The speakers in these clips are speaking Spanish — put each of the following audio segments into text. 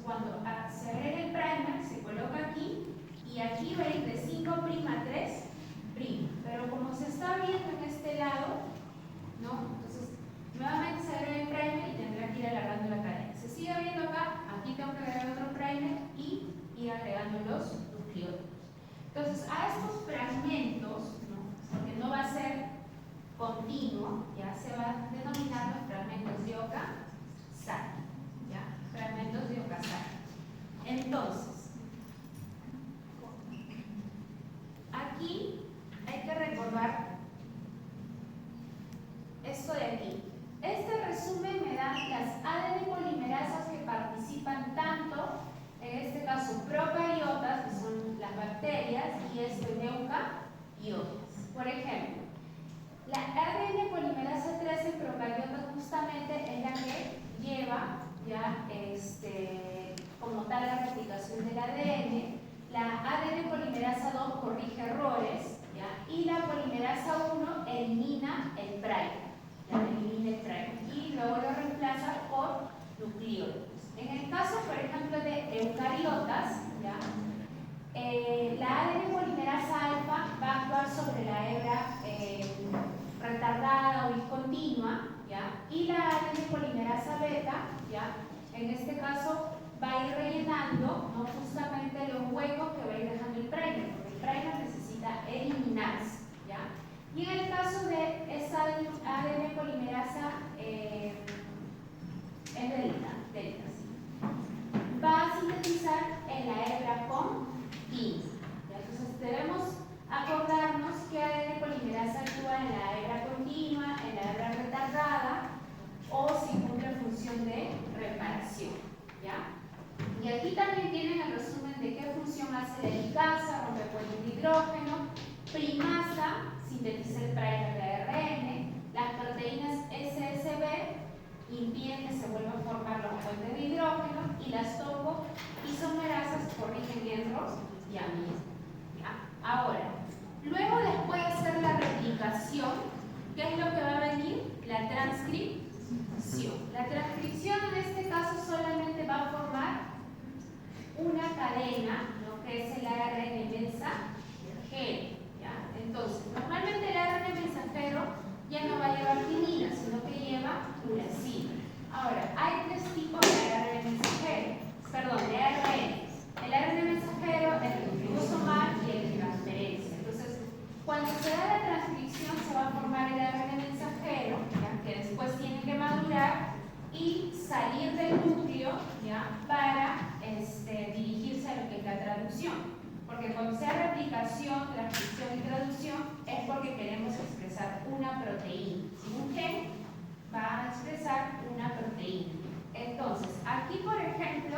cuando se agrega el primer, se coloca aquí y aquí va a ir de 5' a 3'. Pero como se está viendo en este lado, ¿no? Entonces, nuevamente se agrega el primer y tendrá que ir alargando la cadena. Se sigue viendo acá, aquí tengo que agregar otro primer y ir agregando los nucleótidos. Entonces, a estos fragmentos, ¿no? Porque no va a ser continuo, ya se va a denominar los fragmentos de Okazaki, ¿ya? Fragmentos de Okazaki. Entonces, aquí hay que recordar esto de aquí. Este resumen me da las ADN polimerasas que participan tanto, en este caso procariotas, que son las bacterias, y esto en eucariotas. Por ejemplo, la ADN polimerasa 3 en procariotas justamente es la que lleva ya como tal la replicación del ADN. La ADN polimerasa 2 corrige errores, ¿ya? Y la polimerasa 1 elimina el primer, y luego lo reemplaza por nucleótidos. En el caso, por ejemplo, de eucariotas, ¿ya? La ADN polimerasa alfa va a actuar sobre la hebra retardada o discontinua, ¿ya? Y la ADN polimerasa beta, ¿ya? En este caso va a ir rellenando, ¿no? Justamente los huecos que va a ir dejando el primer, porque el primer necesita eliminarse, ¿ya? Y en el caso de esa ADN polimerasa delta, ¿sí? Va a sintetizar en la hebra continua. Entonces debemos acordarnos que ADN polimerasa actúa en la hebra continua, en la hebra retardada o si cumple función de reparación, ¿ya? Y aquí también tienen el resumen de qué función hace la helicasa, rompepuentes de hidrógeno, primasa, sintetiza el primer de ARN, las proteínas SSB impiden que se vuelvan a formar los puentes de hidrógeno y las topoisomerasas corrigen hierros y amidos. Ahora, luego después de hacer la replicación, ¿qué es lo que va a venir? La transcripción. La transcripción en este caso solamente va a formar una cadena, lo que es el ARN mensajero. Entonces, normalmente el ARN mensajero ya no va a llevar timina, sino que lleva uracila. Ahora, hay tres tipos de ARN mensajero, de ARN. El ARN mensajero, el ribosomal y el de transferencia. Entonces, cuando se da la transcripción se va a formar el ARN mensajero, ¿ya? Que después tiene que madurar y salir del núcleo, ¿ya? Para dirigirse a lo que es la traducción. Porque cuando sea replicación, transcripción y traducción es porque queremos expresar una proteína. Si un gen va a expresar una proteína. Entonces, aquí por ejemplo,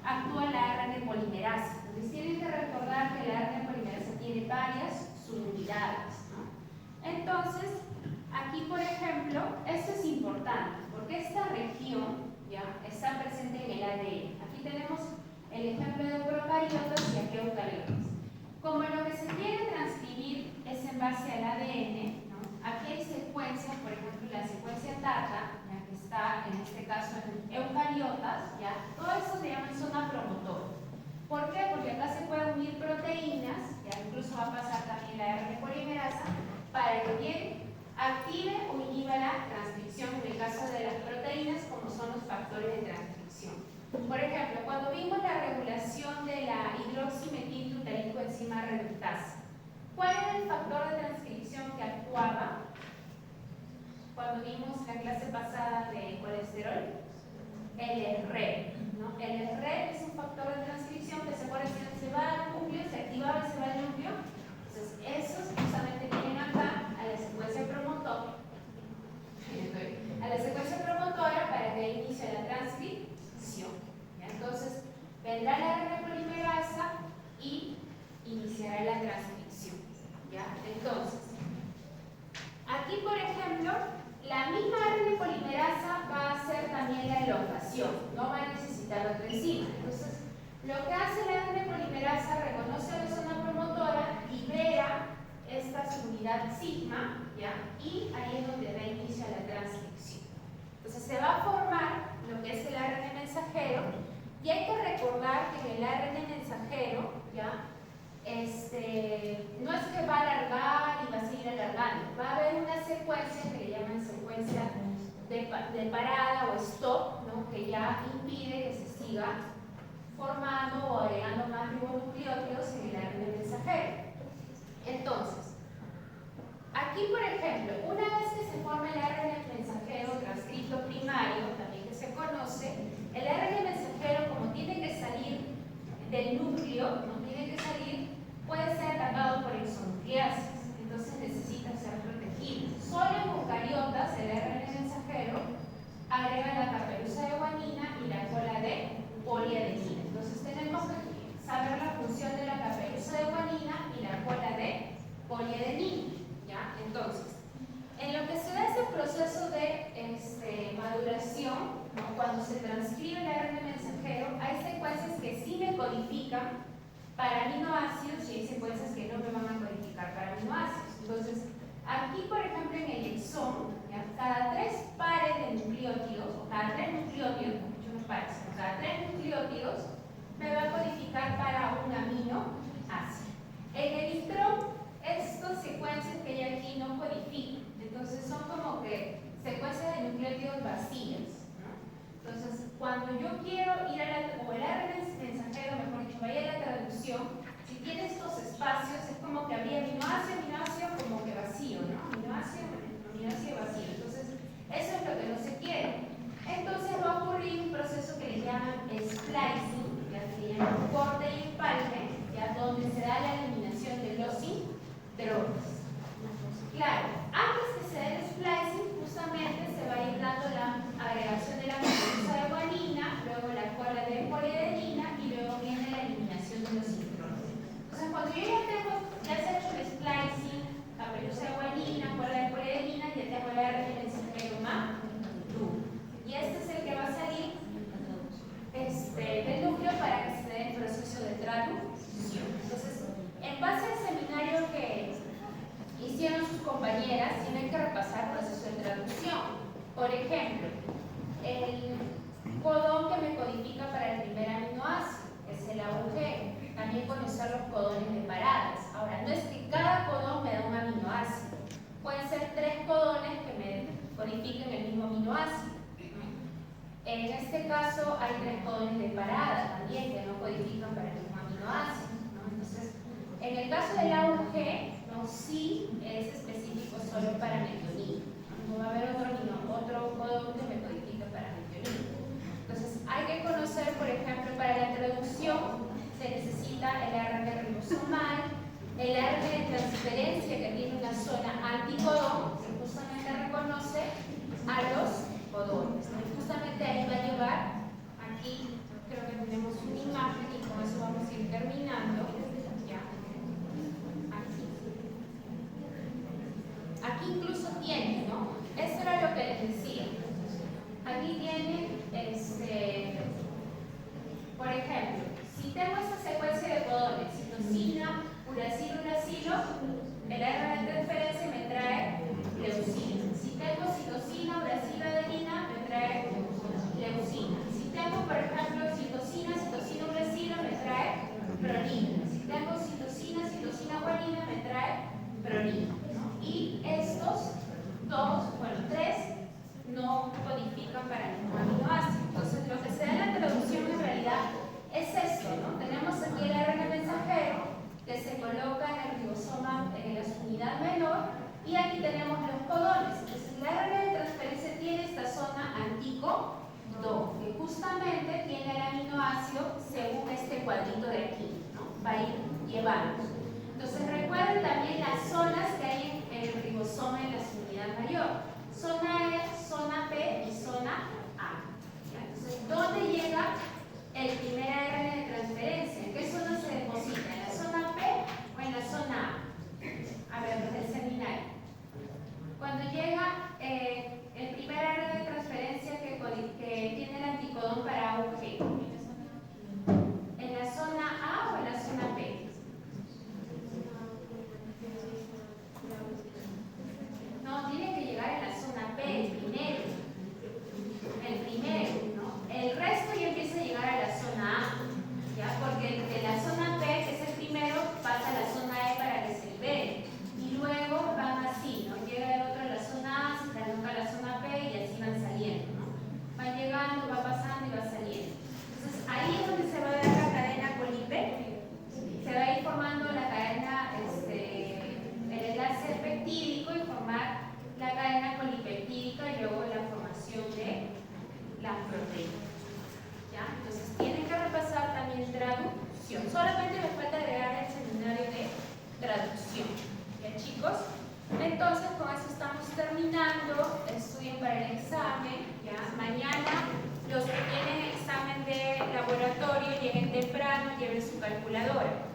actúa la ARN polimerasa. Entonces tienen que recordar que la ARN polimerasa tiene varias subunidades, ¿no? Entonces, aquí por ejemplo, esto es importante porque esta región ya está presente en el ADN. Aquí tenemos el ejemplo de procariotas y aquí eucariotas. Como lo que se quiere transcribir es en base al ADN, ¿no? Aquí hay secuencias, por ejemplo la secuencia TATA, ¿ya? Que está en este caso en eucariotas, ¿ya? Todo eso se llama zona promotora. ¿Por qué? Porque acá se pueden unir proteínas, ¿ya? Incluso va a pasar también la ARN polimerasa, para que bien active o inhiba la transcripción en el caso de las proteínas, como son los factores de transcripción. Por ejemplo, cuando vimos la regulación de la hidroximetilglutaricoenzima reductasa, ¿cuál era el factor de transcripción que actuaba cuando vimos la clase pasada de colesterol? El REP, ¿no? El REP es un factor de transcripción que se va al núcleo, se activaba y se va al núcleo. Entonces, esos justamente vienen acá a la secuencia promotora. A la secuencia promotora para que dé inicio a la transcripción. Entonces, vendrá la ARN polimerasa y iniciará la transcripción. ¿Ya? Entonces, aquí por ejemplo, la misma ARN polimerasa va a hacer también la elongación, no va a necesitar otra enzima. Entonces, lo que hace la ARN polimerasa, reconoce la zona promotora, libera esta subunidad sigma, ¿ya? Y ahí es donde da inicio a la transcripción. Entonces, se va a formar lo que es el ARN mensajero, Y hay que recordar que en el ARN mensajero, ¿ya? No es que va a alargar y va a seguir alargando, va a haber una secuencia que le llaman secuencia de parada o stop, ¿no? Que ya impide que se siga formando o agregando más ribonucleótidos en el ARN mensajero. Entonces, aquí por ejemplo, una vez que se forma el ARN mensajero transcrito primario, también que se conoce, el ARN mensajero, como tiene que salir del núcleo, no tiene que salir, puede ser atacado por exonucleases, entonces necesita ser protegido. Solo en eucariotas el ARN mensajero agrega la caperuza de guanina y la cola de poliadenina. Entonces tenemos que saber la función de la caperuza de guanina y la cola de poliadenina, ¿ya? Entonces, en lo que se da ese proceso de maduración, ¿no? Cuando se transcribe el ARN mensajero, hay secuencias que sí me codifican para aminoácidos y hay secuencias que no me van a codificar para aminoácidos. Entonces, aquí, por ejemplo, en el exón, ¿ya? Cada 3 pares de nucleótidos, o cada 3 nucleótidos, no mucho más pares, sino cada 3 nucleótidos, me va a codificar para un aminoácido. En el intrón, estas secuencias que hay aquí no codifican. Entonces son como que secuencias de nucleótidos vacías, ¿no? Entonces, cuando yo quiero ir a o el ARN mensajero, mejor dicho, vaya a la traducción, si tiene estos espacios, es como que habría aminoácido, como que vacío, ¿no? Aminoácido vacío. Entonces, eso es lo que no se quiere. Entonces va a ocurrir un proceso que le llaman splicing, ya se llama corte y empalme, ya donde se da la eliminación de los hidrógenos. Claro, antes que se dé el splicing, justamente se va a ir dando la agregación de la caperuza de guanina, luego la cola de poliadenina y luego viene la eliminación de los hidrógenos. Entonces, cuando yo ya se ha hecho el splicing, caperuza de guanina, cola de poliadenina, ya tengo el ARN mensajero maduro. Y este es el que va a salir del núcleo para que se dé el proceso de traducción. Entonces, en base al seminario que hicieron sus compañeras, tienen que repasar el proceso de traducción. Por ejemplo, el codón que me codifica para el primer aminoácido es el AUG. También conocer los codones de paradas. Ahora, no es que cada codón me da un aminoácido. Pueden ser 3 codones que me codifiquen el mismo aminoácido. En este caso hay 3 codones de parada también que no codifican para el mismo aminoácido, ¿no? Entonces, en el caso del AUG, no, sí es específico solo para metionina. No va a haber otro codón que me codifique para metionina. Entonces, hay que conocer, por ejemplo, para la traducción se necesita el ARN ribosomal, el ARN de transferencia que tiene una zona anticodón, que justamente reconoce a los codones. Y justamente ahí va a llevar, aquí creo que tenemos una imagen y con eso vamos a ir terminando. Aquí incluso tiene, ¿no? Eso era lo que les decía. Aquí tiene, por ejemplo, si tengo esta secuencia de codones, citosina, uracilo, uracilo, el ARN de transferencia me trae leucina. Si tengo citosina, uracilo, adenina, me trae leucina. Si tengo, por ejemplo, citosina, uracilo, me trae pronina. Si tengo citosina, guanina, me trae pronina. Y estos 3 no codifican para ningún aminoácido. Entonces, lo que se da en la traducción en realidad es esto, ¿no? Tenemos aquí el ARN mensajero que se coloca en el ribosoma en la unidad menor y aquí tenemos los codones. Entonces, el ARN de transferencia tiene esta zona anticodón que justamente tiene el aminoácido según este cuadrito de aquí, ¿no? Va a ir llevando. Entonces, recuerden también las zonas que hay en el ribosoma en la unidad mayor. Zona E, zona P y zona A. Entonces, ¿dónde llega el primer ARN de transferencia? ¿En qué zona se deposita? ¿En la zona P o en la zona A? A ver, desde el seminario. Cuando llega el primer ARN de transferencia que tiene el anticodón para AUG, ¿en la zona A o en la zona P? No, tiene que llegar en la zona P, el primero, ¿no? El resto ya empieza a llegar a la zona calculadora.